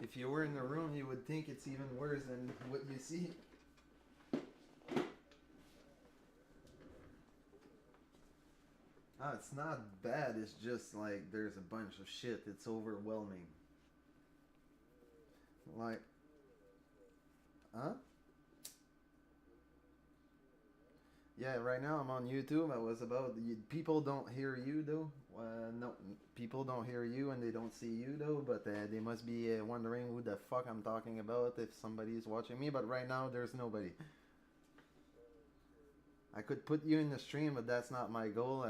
If you were in the room, you would think it's even worse than what you see. Ah, it's not bad, it's just like there's a bunch of shit. It's overwhelming. Like, huh? Yeah, right now I'm on YouTube. I was about people don't hear you though. No, people don't hear you and they don't see you though. But they must be wondering who the fuck I'm talking about if somebody's watching me. But right now there's nobody. I could put you in the stream, but that's not my goal.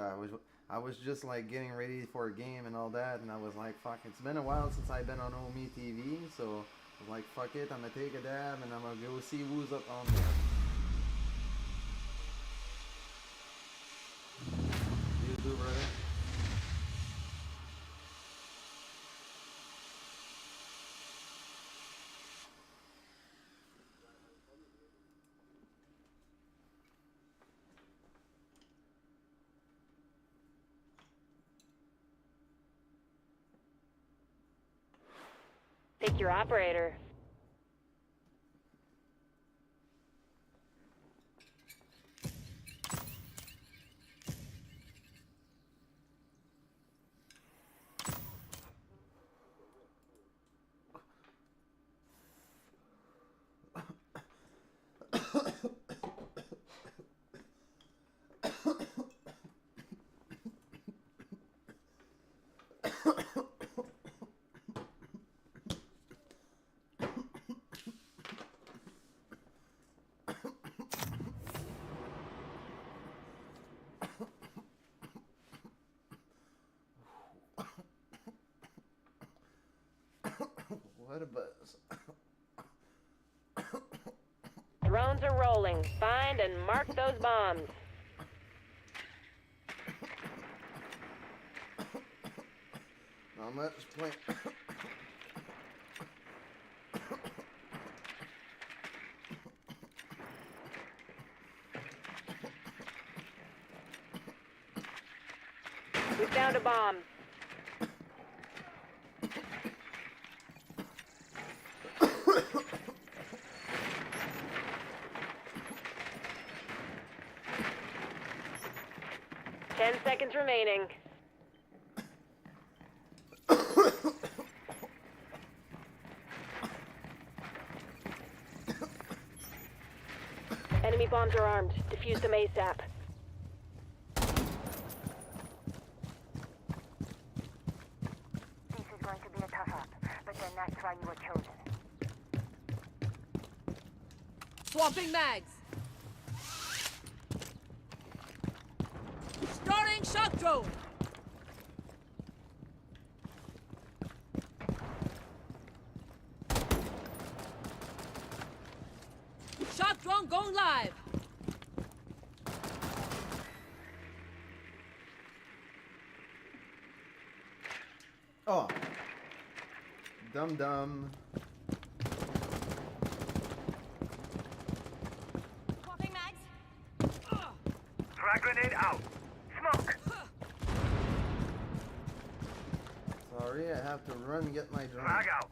I was just like getting ready for a game and all that, and I was like, fuck. It's been a while since I've been on Omi TV, so I was like, fuck it. I'm gonna take a dab and I'm gonna go see who's up on there. You too, brother. Pick your operator. What a buzz. Drones are rolling. Find and mark those bombs. Not much point. We found a bomb. Ten seconds remaining. Enemy bombs are armed. Defuse them ASAP. This is going to be a tough-up, but then that's why you were chosen. Swapping mags. Starting shock drone. Shock drone going live. Oh. Dum-dum. Swapping mags. Frag grenade out. Smoke. Sorry, I have to run and get my drone. Frag out.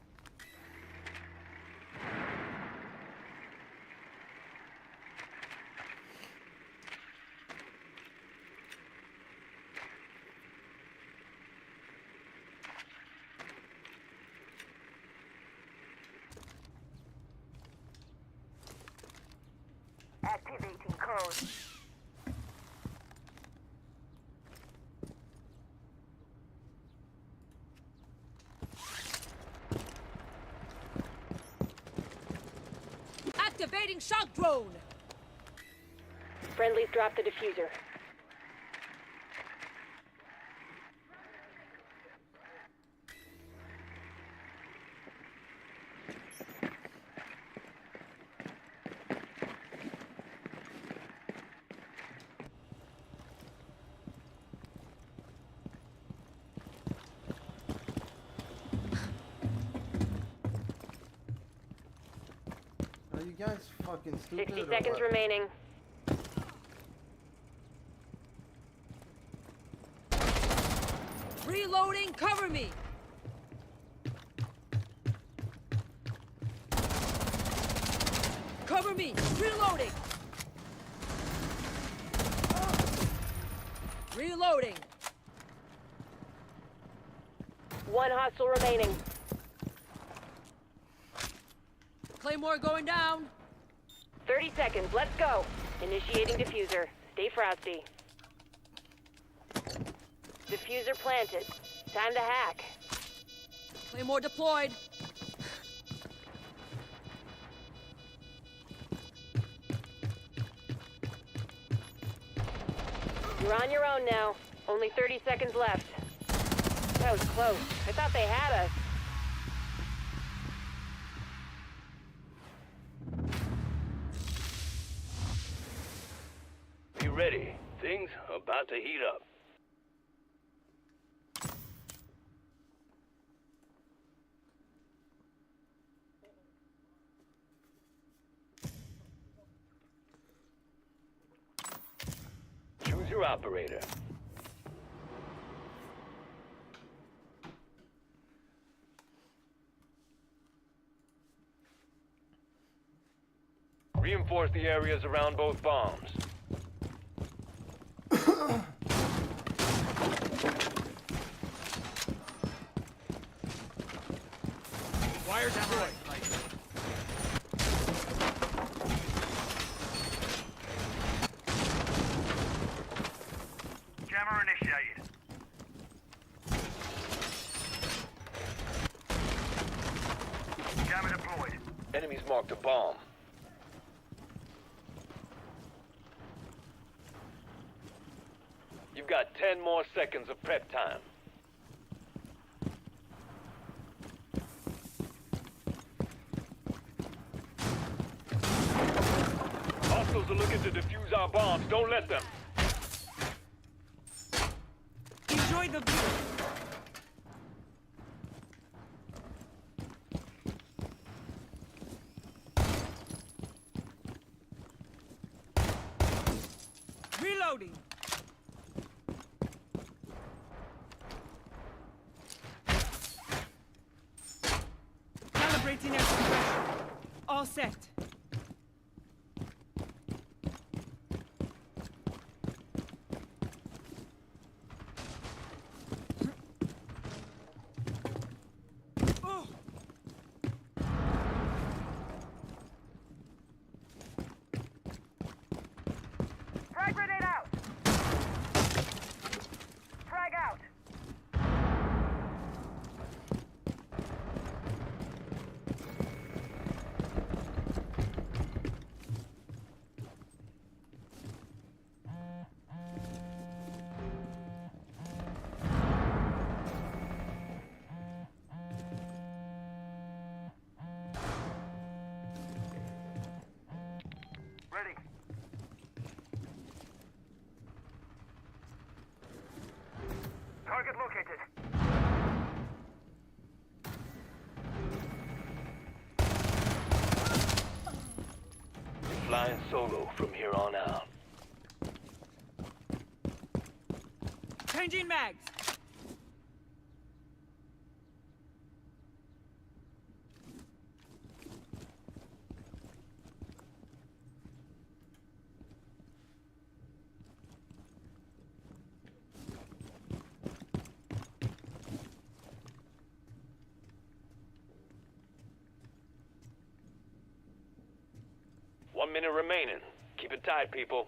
Activating code. Activating shock drone. Friendlies dropped the diffuser. Are you guys fucking stupid? 60 or seconds what? remaining. Reloading, cover me. Cover me! Reloading! Reloading! One hostile remaining. Claymore going down! 30 seconds, let's go. Initiating diffuser. Stay frosty. Diffuser planted. Time to hack. Claymore deployed! You're on your own now. Only 30 seconds left. That was close. I thought they had us. Be ready. Things are about to heat up. Choose your operator. Reinforce the areas around both bombs. Wire deployed. Jammer initiated. Jammer deployed. Enemies marked a bomb. You've got 10 more seconds of prep time. Hostiles are looking to defuse our bombs. Don't let them. Enjoy the view. Reloading. Calibrating air suppression. All set. Oh. Frag grenade out! Frag out! Ready. Target located. You're flying solo from here on out. Changing mags. One minute remaining. Keep it tight, people.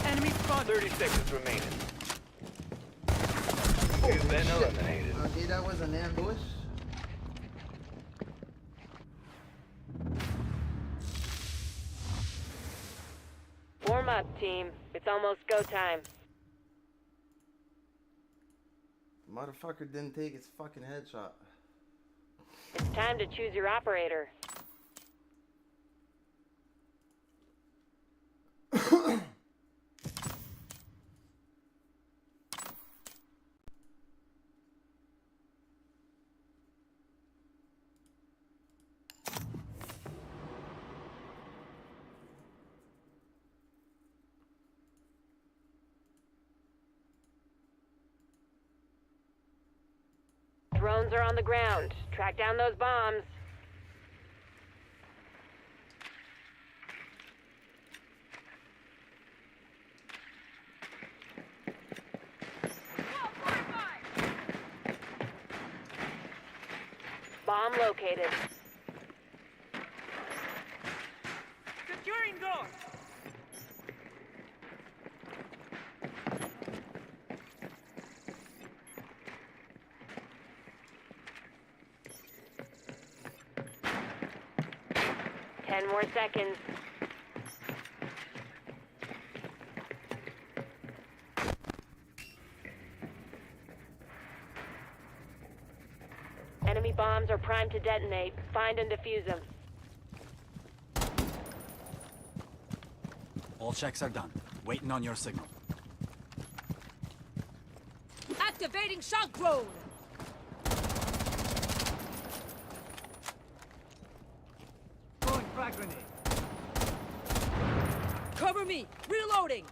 Enemy spotted. 30 seconds remaining. You've been eliminated. Okay, that was an ambush. Warm up, team. It's almost go time. Motherfucker didn't take his fucking headshot. It's time to choose your operator. Drones are on the ground. Track down those bombs. Bomb located. Securing door. Ten more seconds. Enemy bombs are primed to detonate. Find and defuse them. All checks are done. Waiting on your signal. Activating shock drone. Throwing frag grenade. Cover me. Reloading.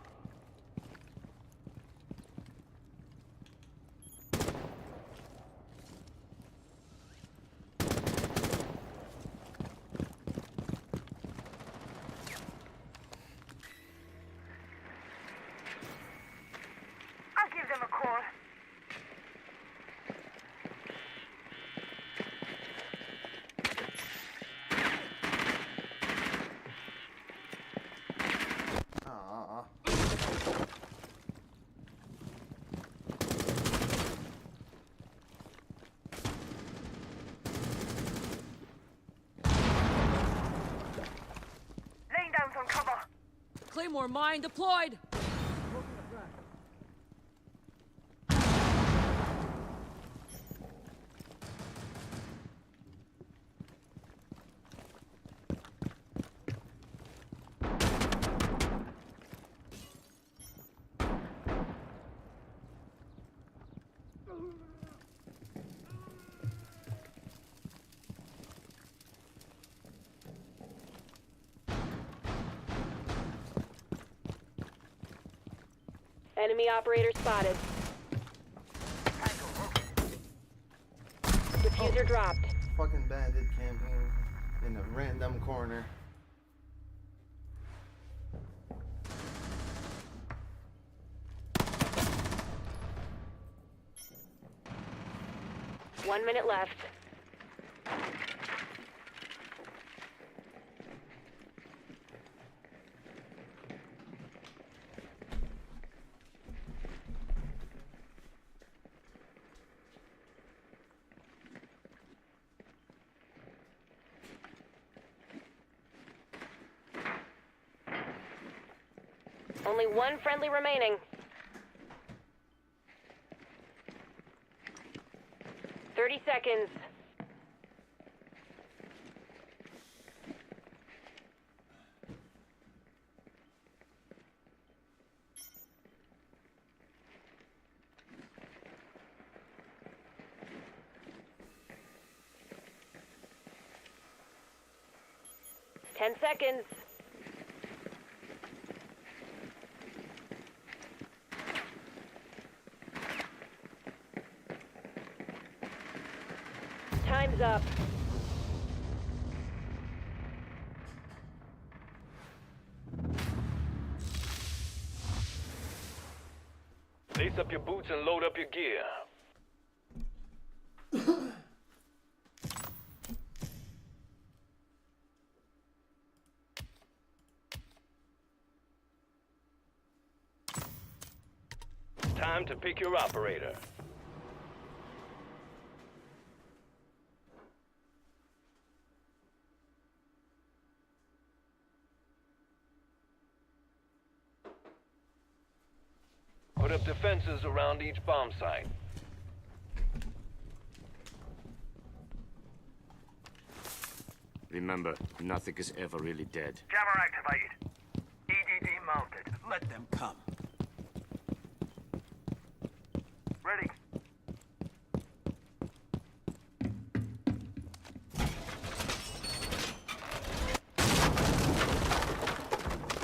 I'll give them a call. Aw. Laying down some cover. Claymore mine deployed. Enemy operator spotted. Diffuser dropped. Fucking bandit camping in a random corner. One minute left. Only one friendly remaining. 30 seconds. Ten seconds. Time's up. Lace up your boots and load up your gear. Time to pick your operator. Put up defenses around each bomb site. Remember, nothing is ever really dead. Jammer activated. EDD mounted. Let them come. Ready.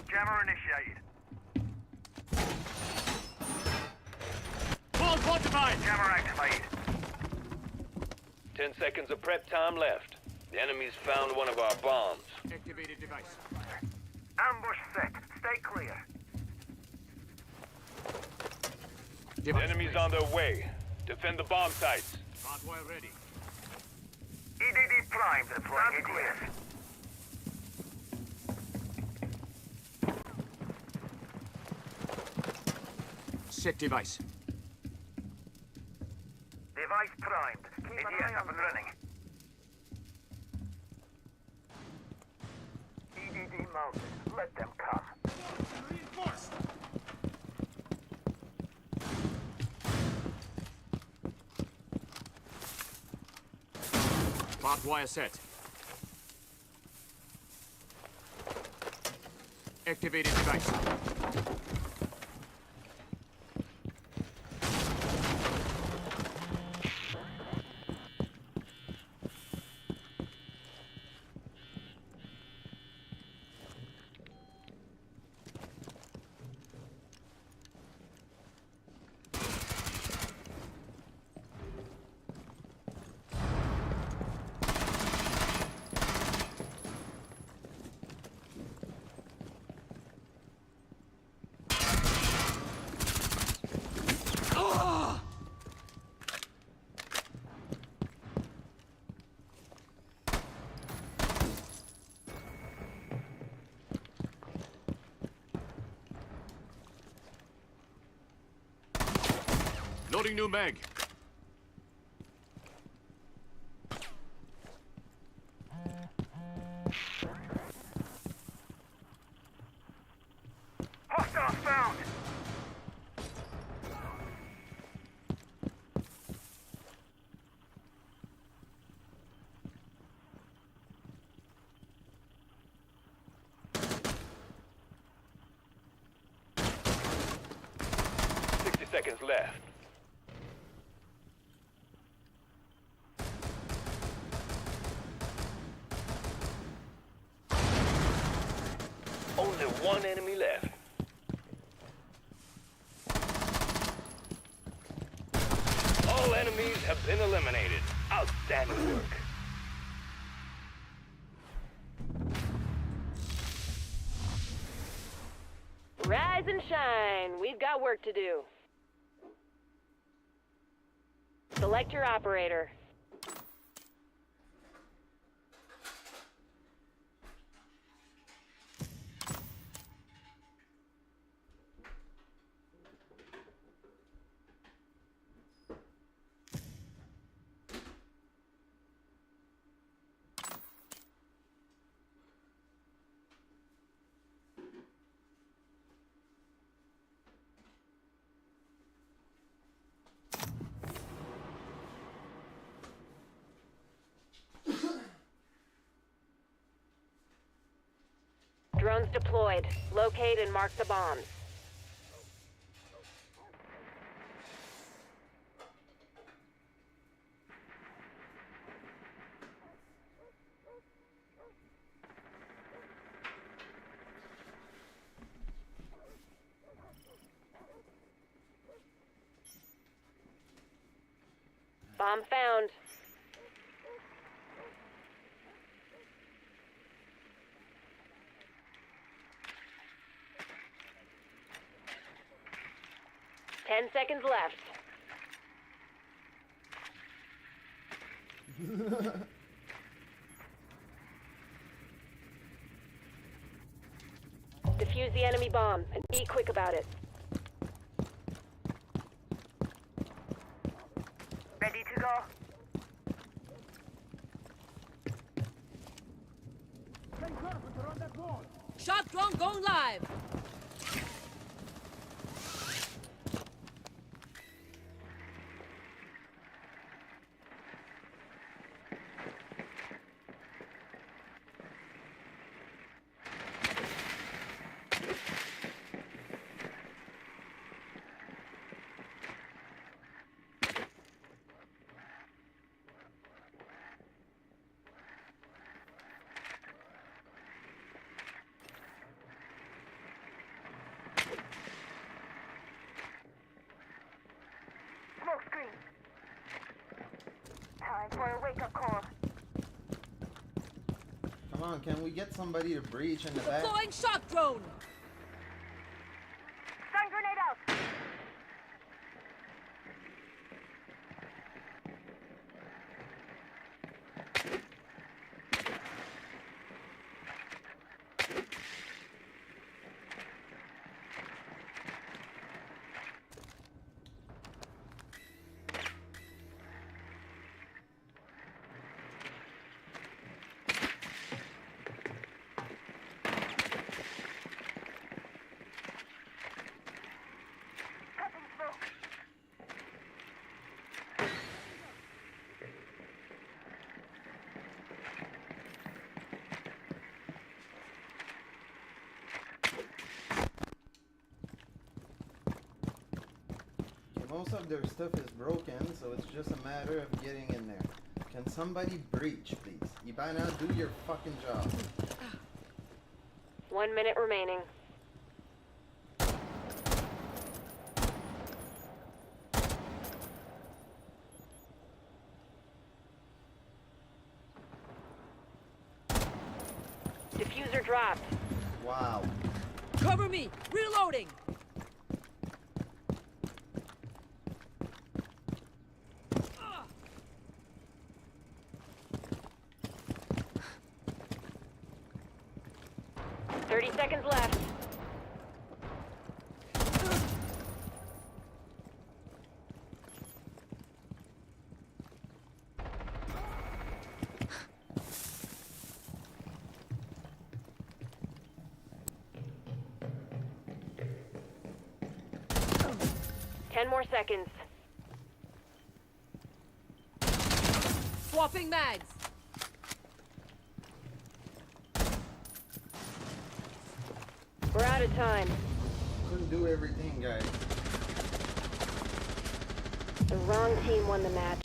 Jammer initiated. Wall fortified. Jammer activated. 10 seconds of prep time left. The enemy's found one of our bombs. Activated device. Ambush set. Stay clear. The enemy's on their way. Defend the bomb sites. Hardwire ready. EDD primed. Stand clear. Set device. Device primed. EDS up and running. EDD mounted. Let them come. Reinforced. Hardwire set. Activated device. Loading new mag. Hostiles found. Seconds left. Only one enemy left. All enemies have been eliminated. Outstanding work. Rise and shine. We've got work to do. Select your operator. Drones deployed. Locate and mark the bombs. Bomb found. Ten seconds left. Defuse the enemy bomb and be quick about it. Ready to go? Shock drone going live. Come on, can we get somebody to breach in the back? Deploying shock drone. Stun grenade out! Cutting smoke! Okay, most of their stuff is broken, so it's just a matter of getting in there. Can somebody breach, please? Ibana, do your fucking job. 1 minute remaining. Diffuser dropped. Wow. Cover me. Reloading. Ah. 30 seconds left. Ten more seconds. Swapping mags. We're out of time. Couldn't do everything, guys. The wrong team won the match.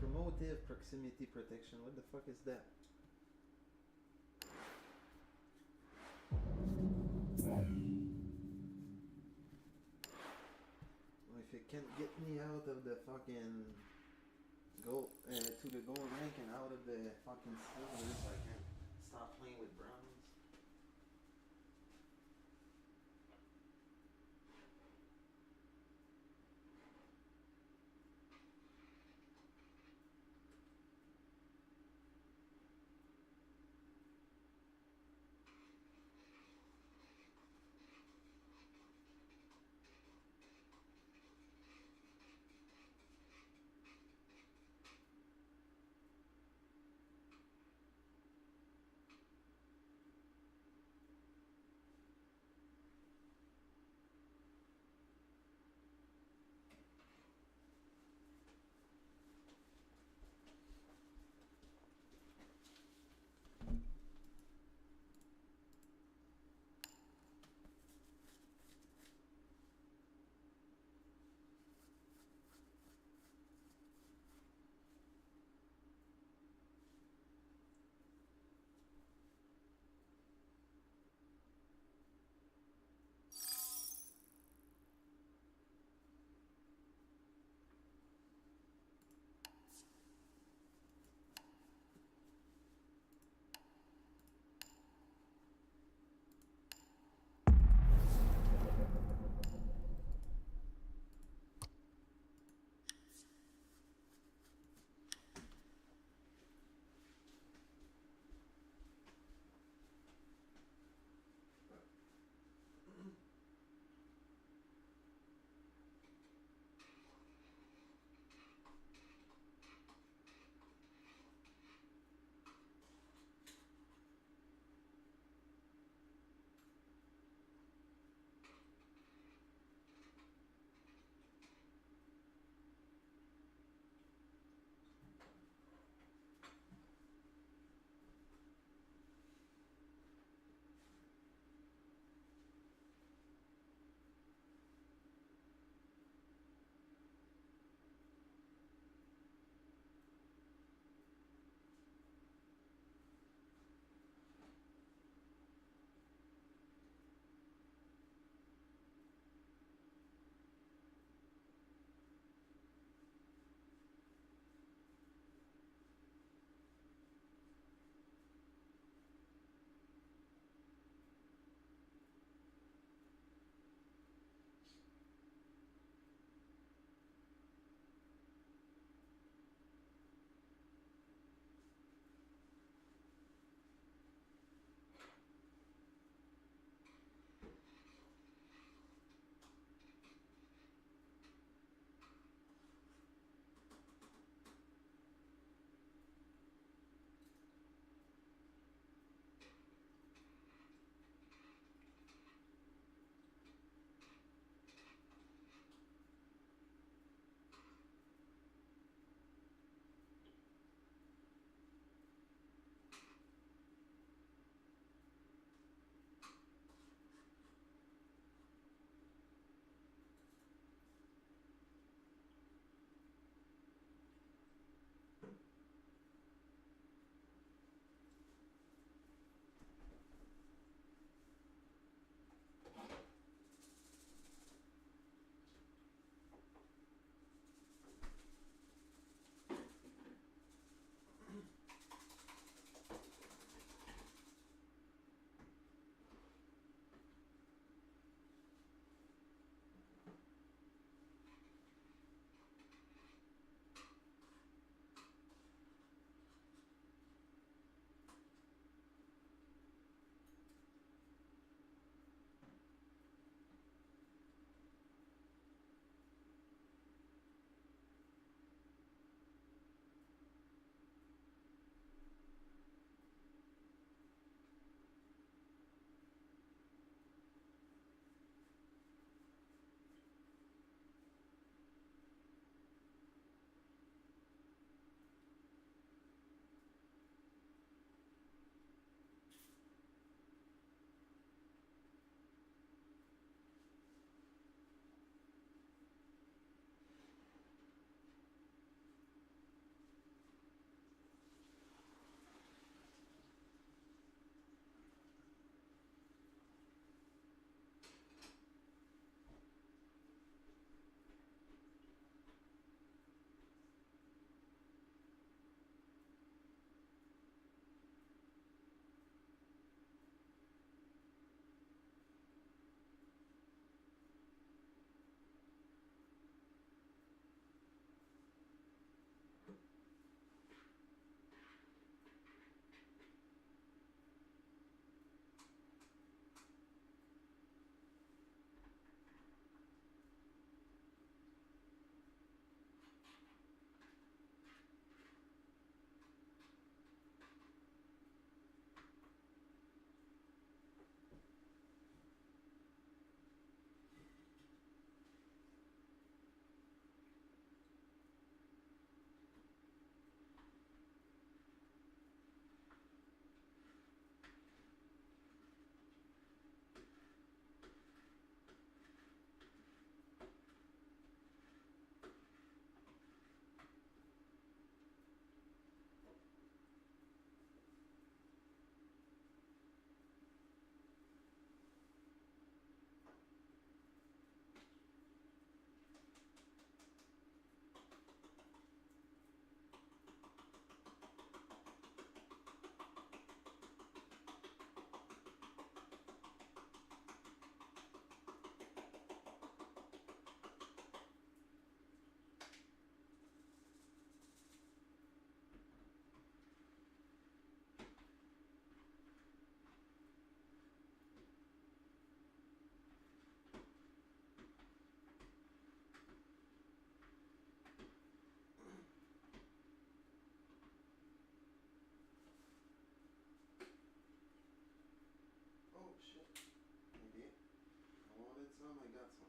Promotive proximity protection. What the fuck is that? Well, if it can't get me out of the fucking gold to the gold rank and out of the fucking silvers, I can't stop playing with bronze. some, I got some.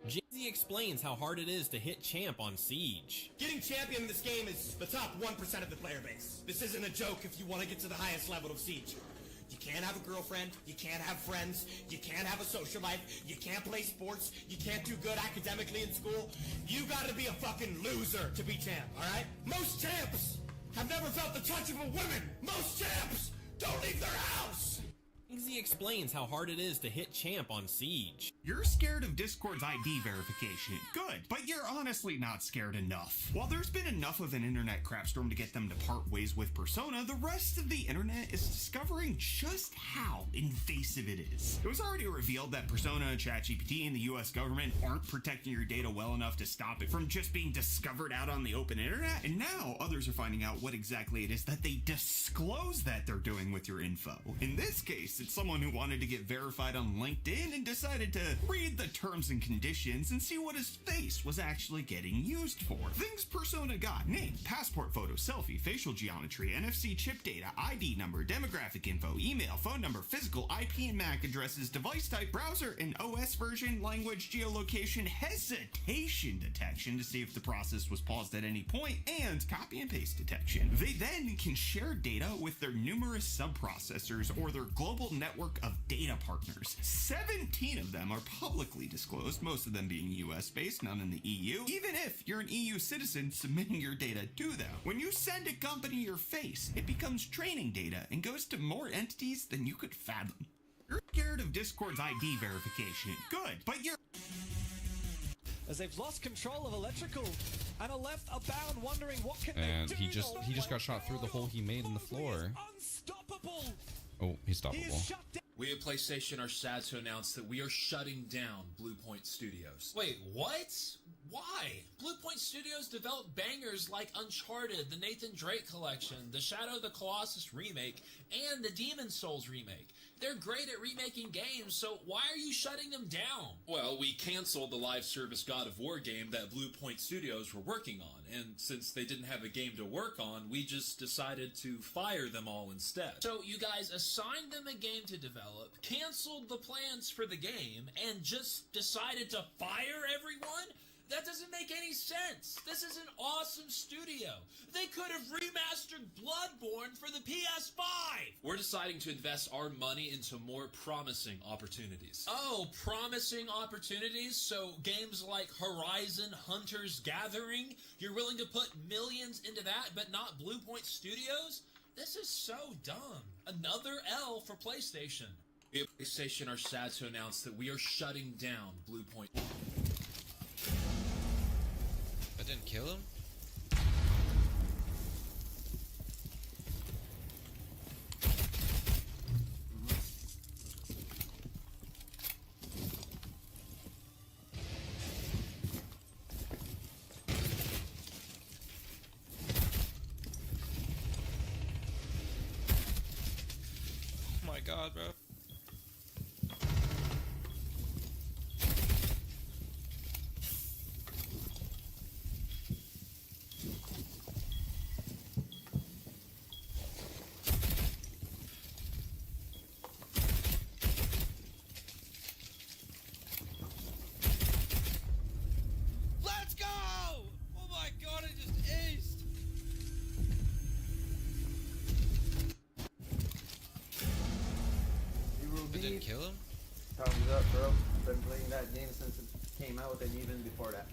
Jay-Z explains how hard it is to hit champ on Siege. Getting champion in this game is the top 1% of the player base. This isn't a joke if you want to get to the highest level of Siege. You can't have a girlfriend, you can't have friends, you can't have a social life, you can't play sports, you can't do good academically in school. You gotta be a fucking loser to be champ, alright? Most champs have never felt the touch of a woman. Most champs don't leave their house. Jay-Z explains how hard it is to hit champ on Siege. You're scared of Discord's ID verification. Good, but you're honestly not scared enough. While there's been enough of an internet crapstorm to get them to part ways with Persona, the rest of the internet is discovering just how invasive it is. It was already revealed that Persona, ChatGPT, and the US government aren't protecting your data well enough to stop it from just being discovered out on the open internet, and now others are finding out what exactly it is that they disclose that they're doing with your info. In this case, it's someone who wanted to get verified on LinkedIn and decided to read the terms and conditions and see what his face was actually getting used for. Things Persona got: name, passport photo, selfie, facial geometry, NFC chip data, ID number, demographic info, email, phone number, physical IP and MAC addresses, device type, browser and OS version, language, geolocation, hesitation detection to see if the process was paused at any point, and copy and paste detection. They then can share data with their numerous subprocessors or their global network of data partners. 17 of them are publicly disclosed, most of them being US based, none in the EU, even if you're an EU citizen submitting your data to them. When you send a company your face, it becomes training data and goes to more entities than you could fathom. You're scared of Discord's ID verification. Good, but you're... As they've lost control of electrical and are left abound wondering what can and they do. he just got shot through the hole he made in the floor. Unstoppable. Oh, he's stoppable. We at PlayStation are sad to announce that we are shutting down Bluepoint Studios. Wait, what? Why? Bluepoint Studios developed bangers like Uncharted, the Nathan Drake Collection, the Shadow of the Colossus remake, and the Demon's Souls remake. They're great at remaking games, so why are you shutting them down? Well, we canceled the live service God of War game that Bluepoint Studios were working on, and since they didn't have a game to work on, we just decided to fire them all instead. So you guys assigned them a game to develop, canceled the plans for the game, and just decided to fire everyone? That doesn't make any sense. This is an awesome studio. They could have remastered Bloodborne for the PS5. We're deciding to invest our money into more promising opportunities. Oh, promising opportunities? So games like Horizon Hunter's Gathering, you're willing to put millions into that, but not Bluepoint Studios? This is so dumb. Another L for PlayStation. We at PlayStation are sad to announce that we are shutting down Bluepoint. That didn't kill him? Oh my god, bro. didn't kill him? Thumbs up, bro. Been playing that game since it came out and even before that.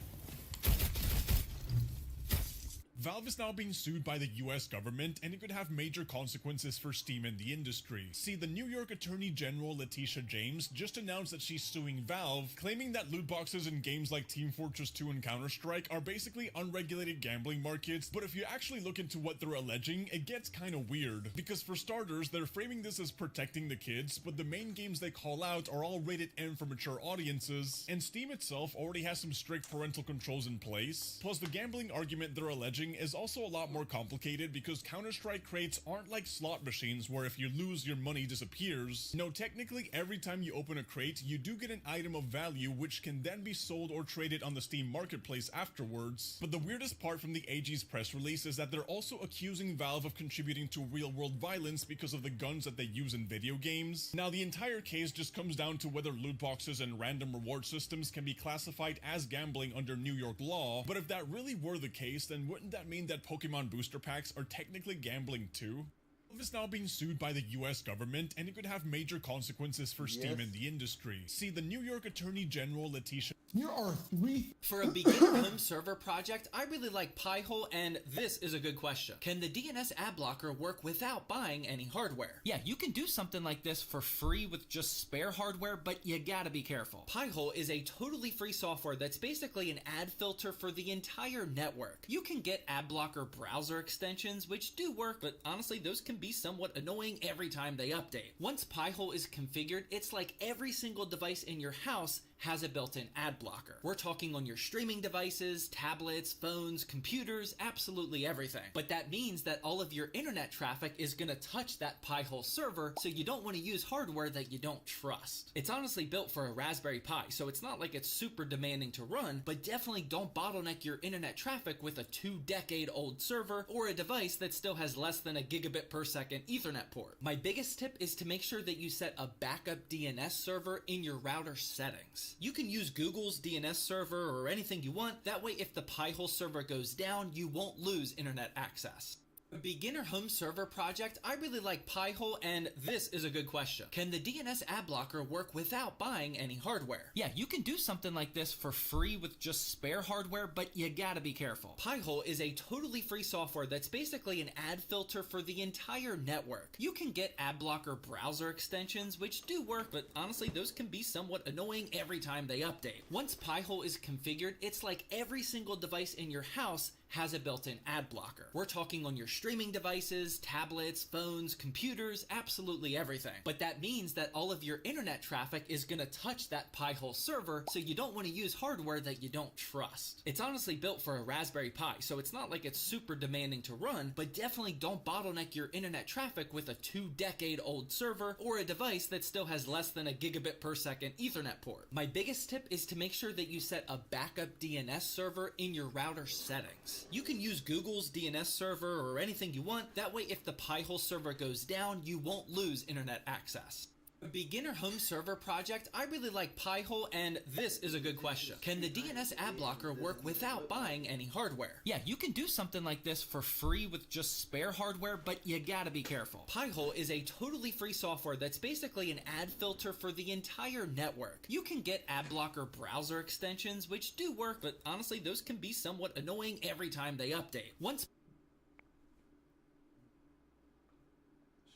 Valve is now being sued by the US government, and it could have major consequences for Steam and the industry. See, the New York Attorney General Letitia James just announced that she's suing Valve, claiming that loot boxes in games like Team Fortress 2 and Counter-Strike are basically unregulated gambling markets, but if you actually look into what they're alleging, it gets kinda weird. Because for starters, they're framing this as protecting the kids, but the main games they call out are all rated M for mature audiences, and Steam itself already has some strict parental controls in place. Plus, the gambling argument they're alleging is also a lot more complicated because Counter-Strike crates aren't like slot machines where if you lose, your money disappears. No, technically every time you open a crate, you do get an item of value which can then be sold or traded on the Steam marketplace afterwards. But the weirdest part from the AG's press release is that they're also accusing Valve of contributing to real-world violence because of the guns that they use in video games. Now, the entire case just comes down to whether loot boxes and random reward systems can be classified as gambling under New York law, but if that really were the case, then wouldn't that mean that Pokemon booster packs are technically gambling too? Valve is now being sued by the US government, and it could have major consequences for Steam and the industry. See, the New York Attorney General Letitia... Here are 3... For a beginner home server project, I really like Pi-hole, and this is a good question. Can the DNS ad blocker work without buying any hardware? Yeah, you can do something like this for free with just spare hardware, but you gotta be careful. Pi-hole is a totally free software that's basically an ad filter for the entire network. You can get ad blocker browser extensions, which do work, but honestly, those can be somewhat annoying every time they update. Once Pi-hole is configured, it's like every single device in your house has a built-in ad blocker. We're talking on your streaming devices, tablets, phones, computers, absolutely everything. But that means that all of your internet traffic is gonna touch that Pi-hole server, so you don't want to use hardware that you don't trust. It's honestly built for a Raspberry Pi, so it's not like it's super demanding to run, but definitely don't bottleneck your internet traffic with a 2-decade-old server or a device that still has less than a gigabit per second Ethernet port. My biggest tip is to make sure that you set a backup DNS server in your router settings. You can use Google's DNS server or anything you want. That way, if the Pi-hole server goes down, you won't lose internet access. A beginner home server project, I really like Pi-hole, and this is a good question. Can the DNS ad blocker work without buying any hardware? Yeah, you can do something like this for free with just spare hardware, but you gotta be careful. Pi-hole is a totally free software that's basically an ad filter for the entire network. You can get ad blocker browser extensions, which do work, but honestly, those can be somewhat annoying every time they update. Once Pi-hole is configured, it's like every single device in your house has a built-in ad blocker. We're talking on your streaming devices, tablets, phones, computers, absolutely everything. But that means that all of your internet traffic is gonna touch that Pi-hole server, so you don't want to use hardware that you don't trust. It's honestly built for a Raspberry Pi, so it's not like it's super demanding to run, but definitely don't bottleneck your internet traffic with a 2-decade-old server or a device that still has less than a gigabit per second Ethernet port. My biggest tip is to make sure that you set a backup DNS server in your router settings. You can use Google's DNS server or anything you want. That way, if the Pi-hole server goes down, you won't lose internet access. A beginner home server project, I really like Pi-hole, and this is a good question. Can the DNS ad blocker work without buying any hardware? Yeah, you can do something like this for free with just spare hardware, but you gotta be careful. Pi-hole is a totally free software that's basically an ad filter for the entire network. You can get ad blocker browser extensions, which do work, but honestly, those can be somewhat annoying every time they update. Once...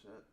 Shut.